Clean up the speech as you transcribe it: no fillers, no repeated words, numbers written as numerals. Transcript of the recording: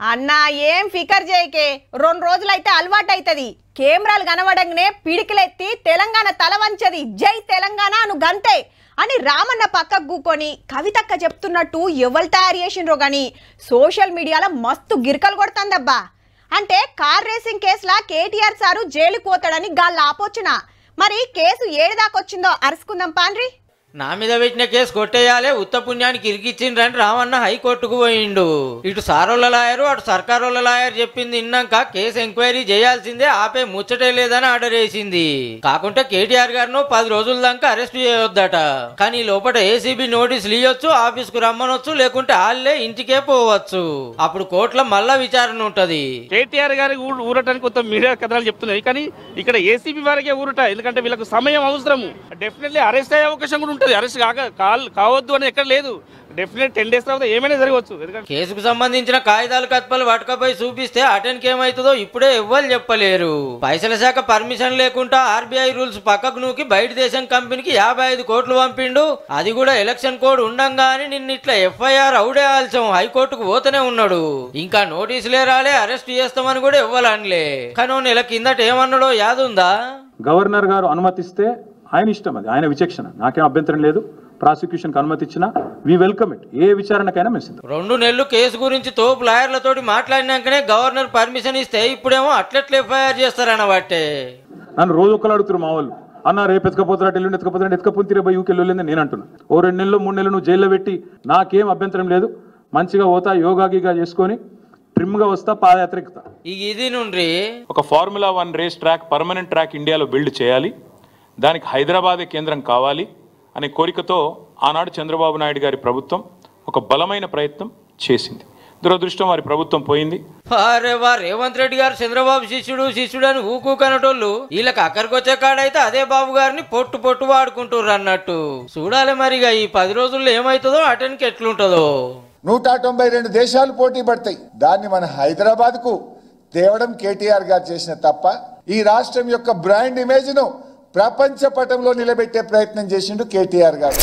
అన్నా ఏం ఫికర్ చేయకే 2 రోజులైతే అలవాటు అవుతుంది. కెమెరాలు కనబడంగానే పిడికిలెత్తి తెలంగాణ తల వంచది, జై తెలంగాణ అను గంతే అని రామన్న పక్కకు కూకొని కవితక్క చెప్తున్నట్టు ఎవరు తయారు చేసిండ్రో గాని సోషల్ మీడియాలో మస్తు గిరికలు కొడుతుందబ్బా. అంటే కార్ రేసింగ్ కేసులా కేటీఆర్ సారు జైలుకు పోతాడని గాళ్ళు ఆపోచున. మరి కేసు ఏడు దాకొచ్చిందో అరుసుకుందాం పాండ్రి. నా మీద పెట్టిన కేసు కొట్టేయాలే, ఉత్త పుణ్యానికి ఇరికిచ్చిండ్రని రామన్న హైకోర్టుకు పోయిండు. ఇటు సారోళ్ళ లాయరు అటు సర్కారోళ్ళ లాయర్ చెప్పింది విన్నాక కేసు ఎంక్వైరీ చేయాల్సిందే, ఆపే ముచ్చటే లేదని ఆర్డర్ వేసింది. కాకుంటే కేటీఆర్ గారిను 10 రోజుల దాకా అరెస్ట్ చేయొద్దట. కానీ లోపల ఏసీబీ నోటీసులు ఇవ్వచ్చు, ఆఫీస్ కు రమ్మనొచ్చు, లేకుంటే వాళ్ళే ఇంటికే పోవచ్చు. అప్పుడు కోర్టులో మళ్ళా విచారణ ఉంటది. కేటీఆర్ గారికి ఊరటానికి కొంత మీడియా కథనాలు చెప్తున్నాయి, కానీ ఇక్కడ ఏసీబీ వారికే ఊరట. ఎందుకంటే వీళ్ళకు సమయం అవసరము. డెఫినెట్లీ అరెస్ట్ అయ్యే అవకాశం కూడా ఉంటుంది. అరెస్ట్ కావద్దు అని ఎక్కడ లేదు. డెఫినెట్ 10 days తర్వాత ఏమైనా జరగవచ్చు. కేసుకు సంబంధించిన కాగితాలు కత్పలు పట్టుకపోయి చూపిస్తే అటెన్కి ఏమైతుందో ఇప్పుడే ఎవ్వరు చెప్పలేరు. పైసల శాఖ పర్మిషన్ లేకుండా ఆర్బీఐ రూల్స్ పక్కకు నూకి బయట దేశం కంపెనీకి 55 కోట్లు పంపిండు. అది కూడా ఎలక్షన్ కోడ్ ఉండంగానే నిన్న ఇట్లా ఎఫ్ఐఆర్ అవుడే ఆల్సం హైకోర్టుకు పోతూనే ఉన్నాడు. ఇంకా నోటీసులే రాలే, అరెస్ట్ చేస్తామని కూడా ఇవ్వాలనిలే. కానీ నెల కిందట ఏమన్నాడో యాదుందా? గవర్నర్ గారు అనుమతిస్తే ఆయన ఇష్టం, అది ఆయన విచక్షణ, నాకేం అభ్యంతరం లేదు. ప్రాసిక్యూషన్ అనుమతి ఇచ్చినా వి వెల్కమ్ ఇట్. ఏ విచారణకైనా మేము సిద్ధం. 2 నెలలు కేసు గురించి తోపు లాయర్లతోటి మాట్లాడినాకనే గవర్నర్ పర్మిషన్ ఇస్తే ఇప్పుడేమో అట్లెట్లు ఎఫ్ఐఆర్ చేస్తారన్నబట్టే. నన్ను రోజు ఒక్కరు అడుగుతారు మా వాళ్ళు, అన్న రేపు ఎత్తుకపోతాడు ఎల్లుండి ఎత్తుకపోతాడు, ఎత్తుకపోతే రేపు యూకి వెళ్ళలేదని నేను అంటున్నా. 2 నెలలు 3 నెలలు నువ్వు జైల్లో పెట్టి నాకేం అభ్యంతరం లేదు. మంచిగా పోతా, యోగా గీగా చేసుకొని ట్రిమ్గా వస్తా, పాదయాత్ర ఎక్కుతా. ఇది నుండి ఒక formula 1 race track, permanent track ఇండియాలో బిల్డ్ చేయాలి, దానికి హైదరాబాదే కేంద్రం కావాలి అనే కోరికతో ఆనాడు చంద్రబాబు నాయుడు గారి ప్రభుత్వం ఒక బలమైన ప్రయత్నం చేసింది. దురదృష్టం వారి ప్రభుత్వం పోయింది. రేవంత్ రెడ్డి గారు చంద్రబాబు శిష్యుడు అని ఊకూకనటోళ్ళు వీళ్ళకి అక్కడికి వచ్చే కాడైతే అదే బాబు గారిని పొట్టు వాడుకుంటారు అన్నట్టు. చూడాలి మరిగా ఈ 10 రోజుల్లో ఏమవుతుందో, అటెన్కి ఎట్లుంటుందో. 192 దేశాలు పోటీ పడతాయి. దాన్ని మన హైదరాబాద్ కు తేవడం కేటీఆర్ గారు చేసిన తప్ప. ఈ రాష్ట్రం యొక్క బ్రాండ్ ఇమేజ్ ను ప్రపంచ పటంలో నిలబెట్టే ప్రయత్నం చేసిండు కేటీఆర్ గారు.